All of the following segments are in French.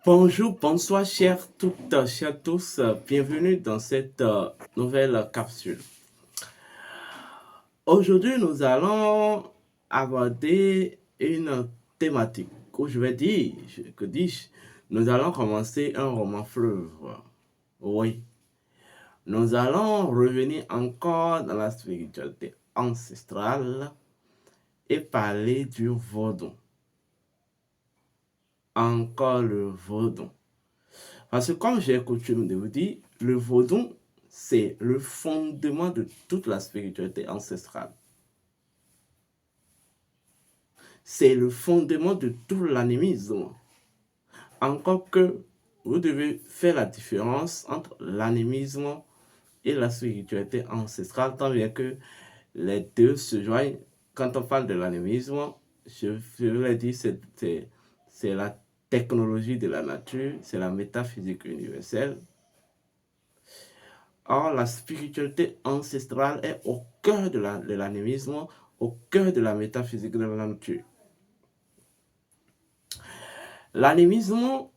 Bonjour, bonsoir, chers toutes, chers tous. Bienvenue dans cette nouvelle capsule. Aujourd'hui, nous allons aborder une thématique où je vais dire, que dis-je, nous allons commencer un roman fleuve. Oui, nous allons revenir encore dans la spiritualité ancestrale et parler du vaudou. Encore le vaudou. Parce que comme j'ai coutume de vous dire, le vaudou, c'est le fondement de toute la spiritualité ancestrale. C'est le fondement de tout l'animisme. Encore que vous devez faire la différence entre l'animisme et la spiritualité ancestrale, tant bien que les deux se joignent. Quand on parle de l'animisme, je vous l'ai dit, c'est la technologie de la nature, c'est la métaphysique universelle. Or, la spiritualité ancestrale est au cœur de l'animisme, au cœur de la métaphysique de la nature. L'animisme,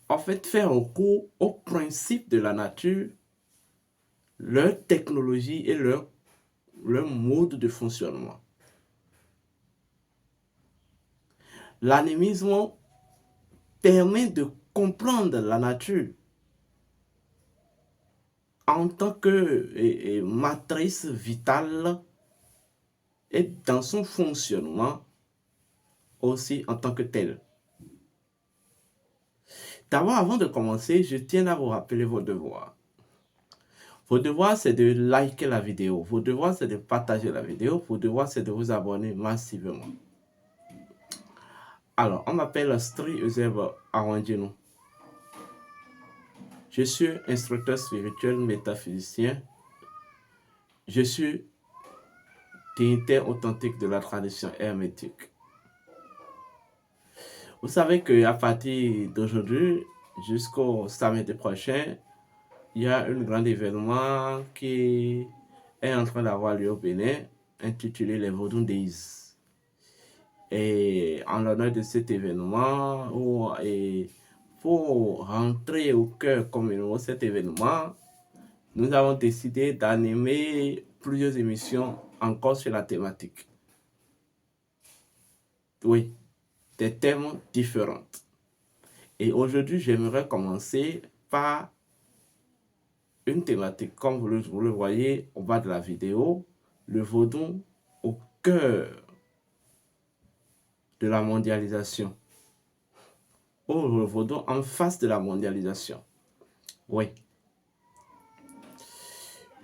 en fait, fait recours aux principes de la nature, leur technologie et leur mode de fonctionnement. L'animisme permet de comprendre la nature en tant que matrice vitale et dans son fonctionnement aussi en tant que tel. D'abord, avant de commencer, je tiens à vous rappeler vos devoirs. Vos devoirs, c'est de liker la vidéo. Vos devoirs, c'est de partager la vidéo. Vos devoirs, c'est de vous abonner massivement. Alors, on m'appelle Stri Euseb Arwandjeno. Je suis instructeur spirituel métaphysicien. Je suis dignitaire authentique de la tradition hermétique. Vous savez qu'à partir d'aujourd'hui jusqu'au samedi prochain, il y a un grand événement qui est en train d'avoir lieu au Bénin, intitulé les Vodou Days. Et en l'honneur de cet événement, pour rentrer au cœur commun de cet événement, nous avons décidé d'animer plusieurs émissions encore sur la thématique. Oui, des thèmes différents. Et aujourd'hui, j'aimerais commencer par une thématique, comme vous le voyez au bas de la vidéo, le vaudou au cœur de la mondialisation. Ou le vaudou en face de la mondialisation. Oui.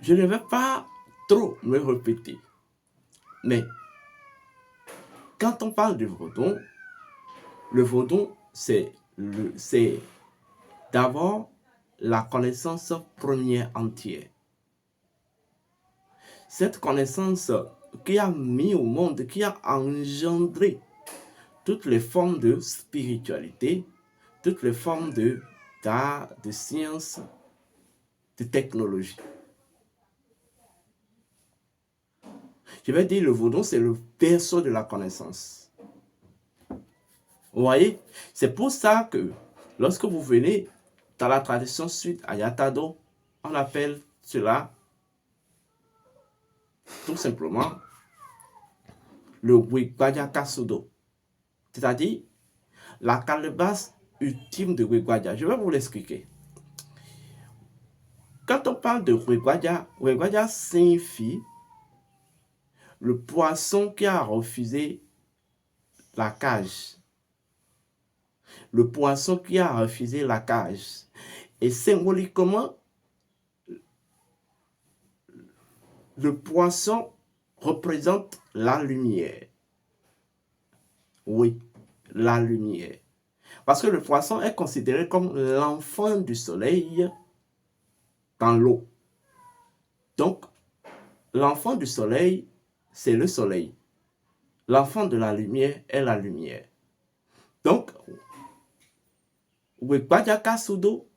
Je ne vais pas trop me répéter. Mais quand on parle du vaudou, le vaudou, c'est d'abord la connaissance première entière. Cette connaissance qui a mis au monde, qui a engendré toutes les formes de spiritualité, toutes les formes d'art, de science, de technologie. Je vais dire le vaudou, c'est le berceau de la connaissance. Vous voyez, c'est pour ça que lorsque vous venez dans la tradition sud Ayatado, on appelle cela tout simplement le Wigwaja Kasudo, c'est-à-dire la calebasse ultime de Wigwaja. Je vais vous l'expliquer. Quand on parle de Wigwaja, Wigwaja signifie le poisson qui a refusé la cage. Le poisson qui a refusé la cage. Et symboliquement, le poisson représente la lumière. Oui, la lumière. Parce que le poisson est considéré comme l'enfant du soleil dans l'eau. Donc, l'enfant du soleil, c'est le soleil. L'enfant de la lumière est la lumière. Donc, Wigwaja Kasudo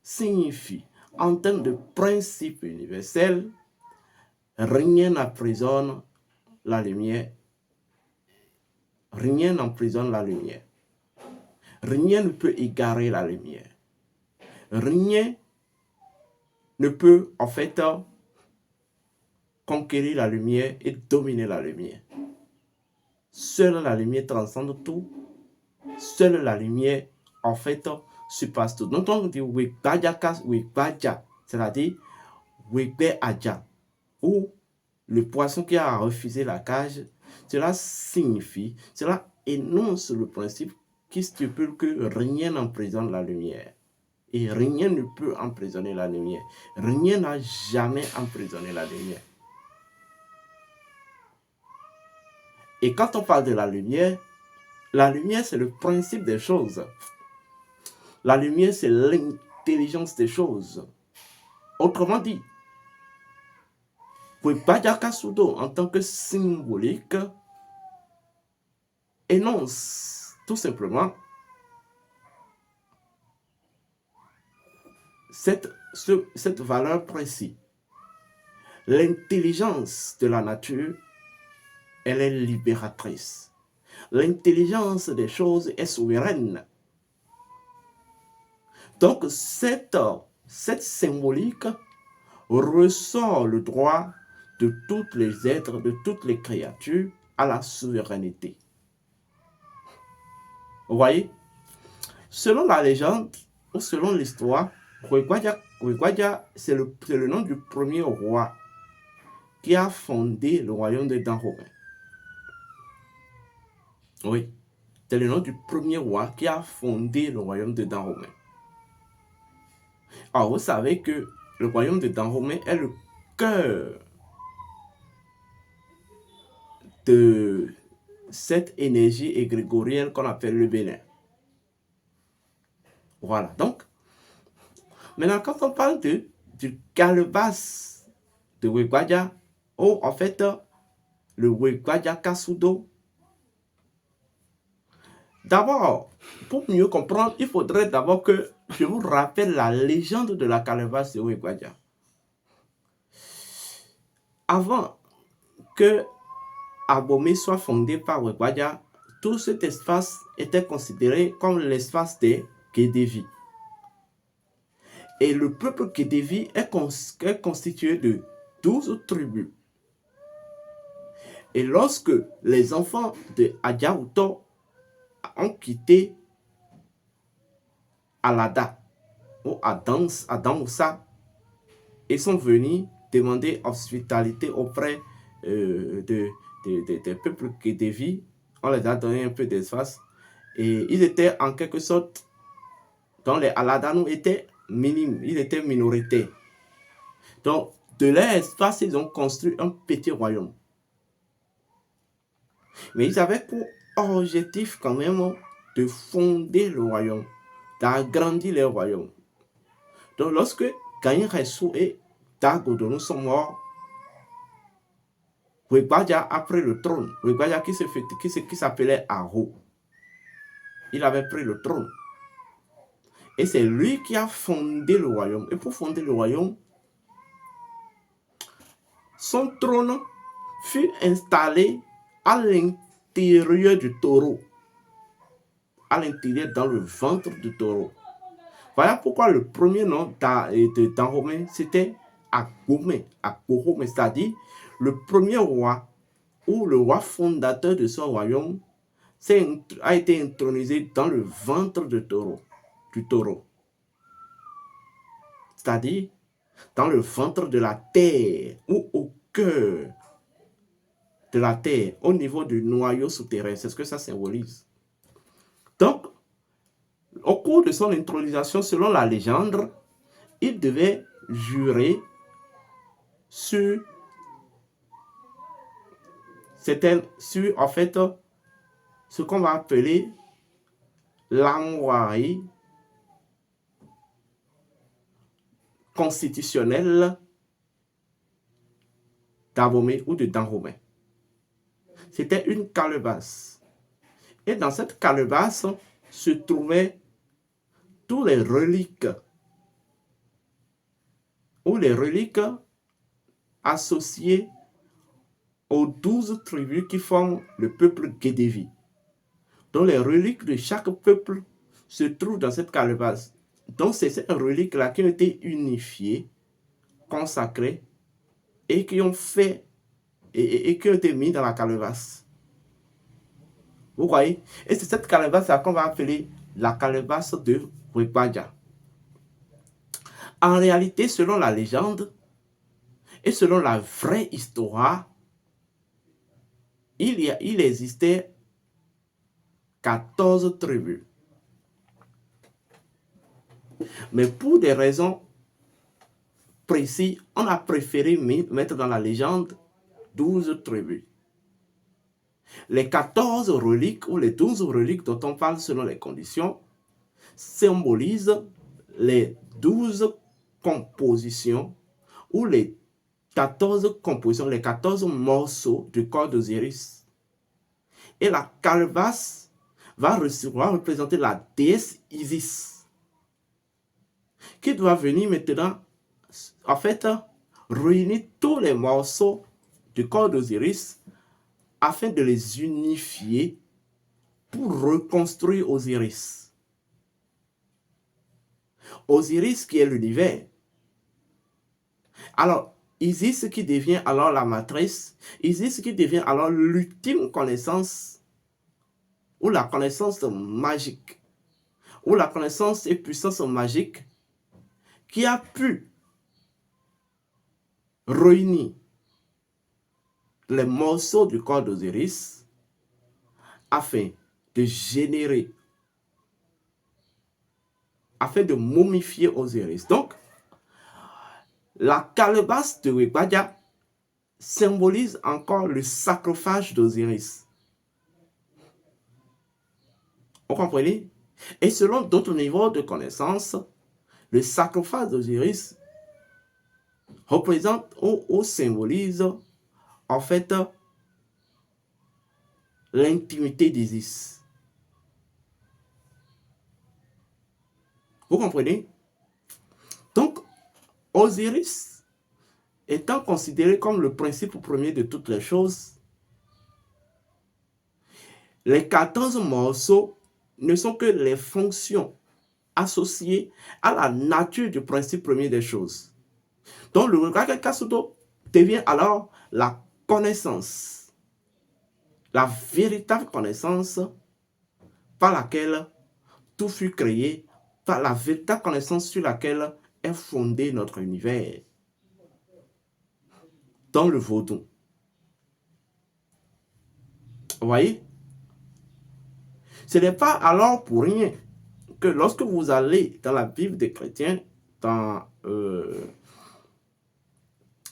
signifie, en termes de principe universel, rien n'emprisonne la lumière. Rien n'emprisonne la lumière. Rien ne peut égarer la lumière. Rien ne peut, en fait, conquérir la lumière et dominer la lumière. Seule la lumière transcende tout. Seule la lumière, en fait, surpasse tout. Donc, on dit Wikbaja, c'est-à-dire Wikbe Aja, ou le poisson qui a refusé la cage. Cela signifie, cela énonce le principe qui stipule que rien n'emprisonne la lumière. Et rien ne peut emprisonner la lumière. Rien n'a jamais emprisonné la lumière. Et quand on parle de la lumière, c'est le principe des choses. La lumière, c'est l'intelligence des choses. Autrement dit, Wikbaja Kasudo, en tant que symbolique, énonce tout simplement cette valeur précise. L'intelligence de la nature, elle est libératrice. L'intelligence des choses est souveraine. Donc, cette symbolique ressort le droit de tous les êtres, de toutes les créatures à la souveraineté. Vous voyez? Selon la légende, ou selon l'histoire, Wikbaja, c'est le nom du premier roi qui a fondé le royaume de Dahomey. Oui, c'est le nom du premier roi qui a fondé le royaume de Dahomey. Alors, vous savez que le royaume de Dahomey est le cœur de cette énergie égrégorienne qu'on appelle le Bénin. Voilà, donc, maintenant, quand on parle du calebasse de Wikbaja, ou en fait, le Wikbaja Kasudo, d'abord, pour mieux comprendre, il faudrait d'abord que je vous rappelle la légende de la calebasse de Wikbaja. Avant que Abomey soit fondé par Wikbaja, tout cet espace était considéré comme l'espace des Kedevi. Et le peuple Kedevi est constitué de 12 tribus. Et lorsque les enfants de Adjaouto ont quitté Alada ou Adamoussa, ils sont venus demander hospitalité auprès des peuples Kedevi. On les a donné un peu d'espace. Et ils étaient en quelque sorte, dans les Aladanou étaient minimes, ils étaient minoritaires. Donc, de leur espace, ils ont construit un petit royaume. Mais ils avaient pour objectif quand même de fonder le royaume, d'agrandir le royaume. Donc, lorsque Gaïn Ressou et Dagodonou sont morts, Wikbaja a pris le trône. Wikbaja qui s'appelait Aro. Il avait pris le trône. Et c'est lui qui a fondé le royaume. Et pour fonder le royaume, son trône fut installé à l'intérieur du taureau. À l'intérieur, dans le ventre du taureau. Voilà pourquoi le premier nom de Dahomey, c'était Agboumé, c'est-à-dire le premier roi ou le roi fondateur de ce royaume a été intronisé dans le ventre du taureau. C'est-à-dire dans le ventre de la terre ou au cœur de la terre, au niveau du noyau souterrain. C'est ce que ça symbolise. Donc, au cours de son intronisation, selon la légende, il devait jurer sur en fait ce qu'on va appeler l'armoirie constitutionnelle d'Abomey ou de Dahomey. C'était une calebasse. Et dans cette calebasse se trouvaient tous les reliques ou les reliques associées aux 12 tribus qui forment le peuple Kedevi. Donc les reliques de chaque peuple se trouve dans cette calebasse. Donc, c'est ces reliques-là qui ont été unifiées, consacrées, et qui ont fait, et qui ont été mis dans la calebasse. Vous voyez? Et c'est cette calebasse-là qu'on va appeler la calebasse de Wikbadia. En réalité, selon la légende, et selon la vraie histoire, il existait 14 tribus. Mais pour des raisons précises, on a préféré mettre dans la légende 12 tribus. Les 14 reliques ou les 12 reliques dont on parle selon les conditions symbolisent les 12 compositions ou les 14 compositions, les 14 morceaux du corps d'Osiris. Et la calebasse va représenter la déesse Isis, qui doit venir maintenant, en fait, réunir tous les morceaux du corps d'Osiris afin de les unifier pour reconstruire Osiris. Osiris qui est l'univers. Alors, Isis qui devient alors la matrice, Isis qui devient alors l'ultime connaissance, ou la connaissance magique, ou la connaissance et puissance magique qui a pu réunir les morceaux du corps d'Osiris afin de générer, afin de momifier Osiris. Donc, la calebasse de Wikbadia symbolise encore le sarcophage d'Osiris. Vous comprenez? Et selon d'autres niveaux de connaissance, le sarcophage d'Osiris représente ou symbolise en fait l'intimité d'Isis. Vous comprenez? Donc, Osiris étant considéré comme le principe premier de toutes les choses, les 14 morceaux ne sont que les fonctions associées à la nature du principe premier des choses. Donc, le Rugage Kasuto devient alors la connaissance, la véritable connaissance par laquelle tout fut créé, par la véritable connaissance sur laquelle est fondé notre univers. Dans le vaudou. Vous voyez? Ce n'est pas alors pour rien que lorsque vous allez dans la Bible des chrétiens, dans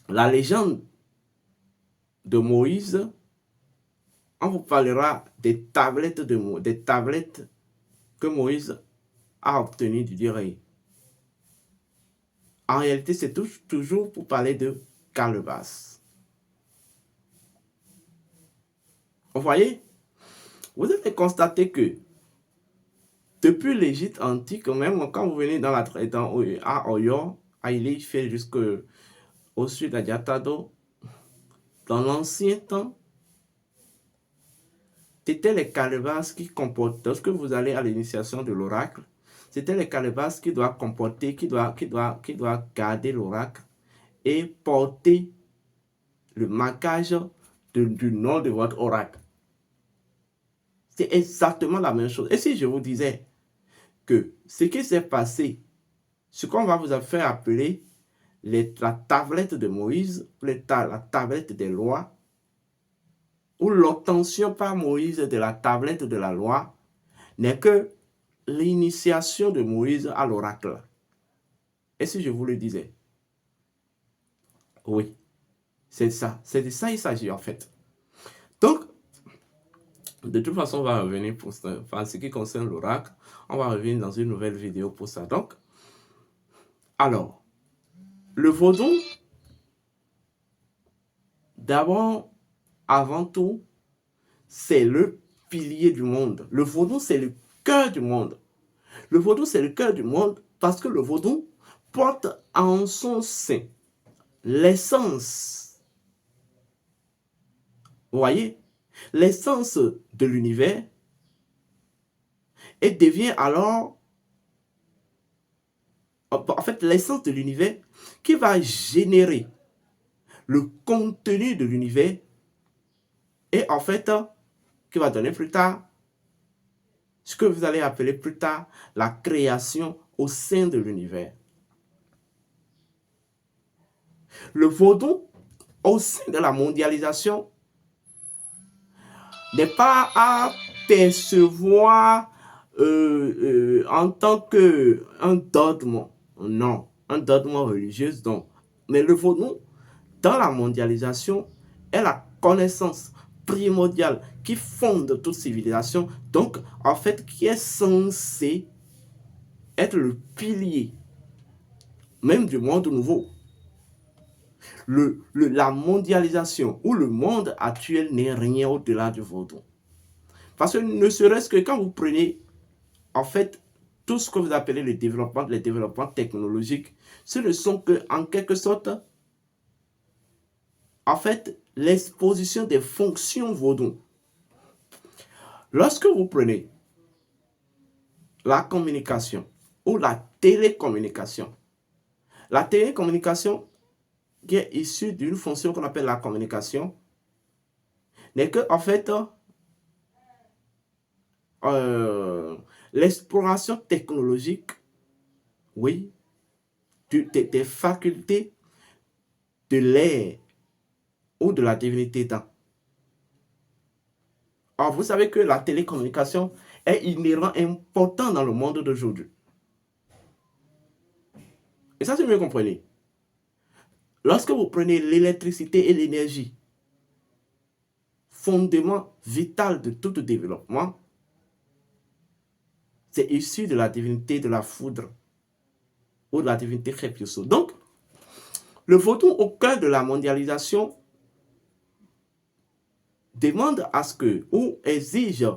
la légende de Moïse, on vous parlera des tablettes que Moïse a obtenues du Dieu. En réalité, c'est toujours pour parler de calebasse. Vous voyez? Vous avez constaté que depuis l'Égypte antique, même quand vous venez à Oyo, à Ile-Ife jusqu'au sud d'Adiatado, dans l'ancien temps, c'était les calebasses qui comportent, lorsque vous allez à l'initiation de l'oracle, c'était les calebasses qui doivent comporter, qui doivent garder l'oracle et porter le marquage du nom de votre oracle. C'est exactement la même chose. Et si je vous disais que ce qui s'est passé, ce qu'on va vous faire appeler la tablette de Moïse, la tablette des lois, ou l'obtention par Moïse de la tablette de la loi, n'est que l'initiation de Moïse à l'oracle. Et si je vous le disais? Oui, c'est ça. C'est de ça il s'agit en fait. Donc, de toute façon, on va revenir pour ça. Enfin, ce qui concerne l'oracle, on va revenir dans une nouvelle vidéo pour ça. Donc, alors, le vaudou, d'abord, avant tout, c'est le pilier du monde. Le vaudou, c'est le cœur du monde. Le vaudou, c'est le cœur du monde parce que le vaudou porte en son sein l'essence. Vous voyez? L'essence de l'univers et devient alors, en fait, l'essence de l'univers qui va générer le contenu de l'univers et en fait, qui va donner plus tard ce que vous allez appeler plus tard la création au sein de l'univers. Le vaudou, au sein de la mondialisation, n'est pas à percevoir en tant qu'un dogme, non, un dogme religieux, non. Mais le vaudou, dans la mondialisation, est la connaissance primordiale qui fonde toute civilisation, donc en fait qui est censé être le pilier même du monde nouveau. La mondialisation ou le monde actuel n'est rien au-delà du vaudou. Parce que ne serait-ce que quand vous prenez en fait tout ce que vous appelez les développements technologiques, ce ne sont que en quelque sorte en fait l'exposition des fonctions vaudou. Lorsque vous prenez la communication ou la télécommunication qui est issue d'une fonction qu'on appelle la communication n'est que en fait l'exploration technologique, oui, des facultés de l'air ou de la divinité dans. Or, vous savez que la télécommunication est inhérent important dans le monde d'aujourd'hui. Et ça, c'est mieux comprenez. Lorsque vous prenez l'électricité et l'énergie, fondement vital de tout développement, c'est issu de la divinité de la foudre ou de la divinité Khepioso. Donc, le vaudou au cœur de la mondialisation demande à ce que, ou exige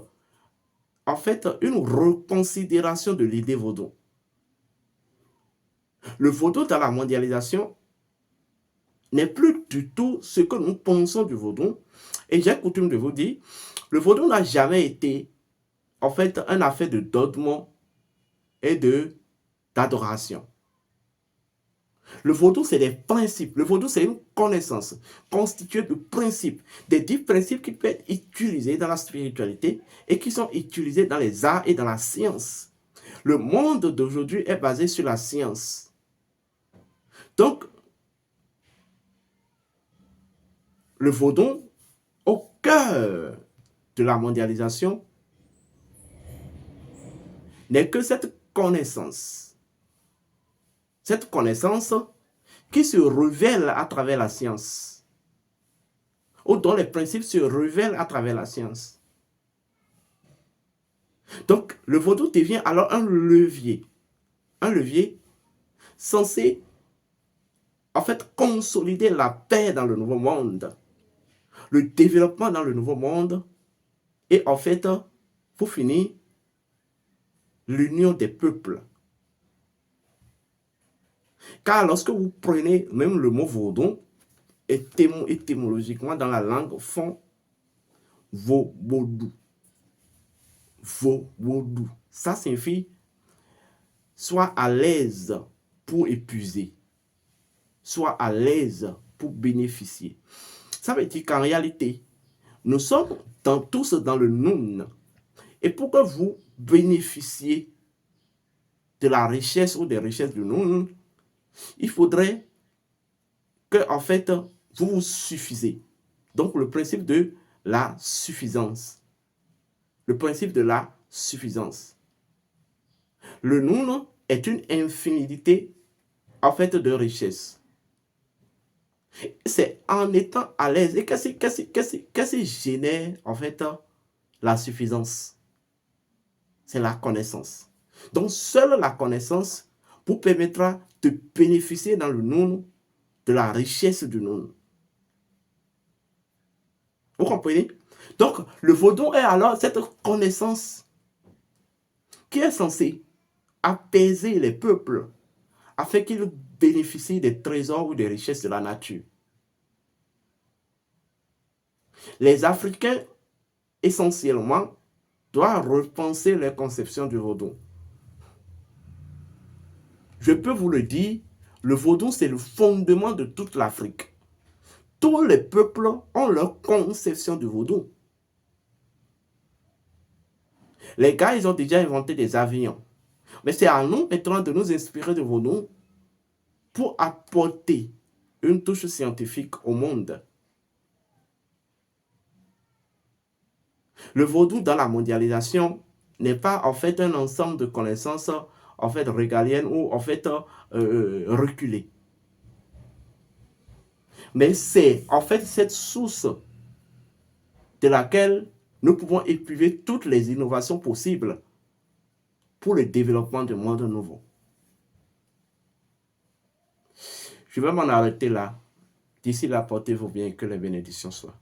en fait une reconsidération de l'idée vaudou. Le vaudou dans la mondialisation n'est plus du tout ce que nous pensons du vaudou. Et j'ai coutume de vous dire, le vaudou n'a jamais été en fait un affaire de dogme et d'adoration. Le vaudou, c'est des principes. Le vaudou, c'est une connaissance constituée de principes. Des 10 principes qui peuvent être utilisés dans la spiritualité et qui sont utilisés dans les arts et dans la science. Le monde d'aujourd'hui est basé sur la science. Donc, le vaudou, au cœur de la mondialisation, n'est que cette connaissance. Cette connaissance qui se révèle à travers la science, ou dont les principes se révèlent à travers la science. Donc, le vaudou devient alors un levier censé, en fait, consolider la paix dans le nouveau monde, le développement dans le nouveau monde, et en fait, pour finir, l'union des peuples. Car lorsque vous prenez même le mot vaudou, étymologiquement dans la langue fond, vaudou. Vaudou. Ça signifie soit à l'aise pour épuiser, soit à l'aise pour bénéficier. Ça veut dire qu'en réalité, nous sommes tous dans le Noun. Et pour que vous bénéficiez de la richesse ou des richesses du Noun, il faudrait que, en fait, vous vous suffisez. Donc, le principe de la suffisance. Le principe de la suffisance. Le Noun est une infinité, en fait, de richesses. C'est en étant à l'aise. Et qu'est-ce qui génère, en fait, la suffisance? C'est la connaissance. Donc, seule la connaissance vous permettra de bénéficier dans le Noun de la richesse du Noun. Vous comprenez? Donc, le vaudou est alors cette connaissance qui est censée apaiser les peuples afin qu'ils bénéficient des trésors ou des richesses de la nature. Les Africains, essentiellement, doit repenser les conceptions du vaudou. Je peux vous le dire, le vaudou, c'est le fondement de toute l'Afrique. Tous les peuples ont leur conception du vaudou. Les gars, ils ont déjà inventé des avions. Mais c'est à nous maintenant de nous inspirer de vaudou pour apporter une touche scientifique au monde. Le vaudou dans la mondialisation n'est pas en fait un ensemble de connaissances en fait régaliennes ou en fait reculées. Mais c'est en fait cette source de laquelle nous pouvons épuiser toutes les innovations possibles pour le développement du monde nouveau. Je vais m'en arrêter là. D'ici là, portez-vous bien et que les bénédictions soient.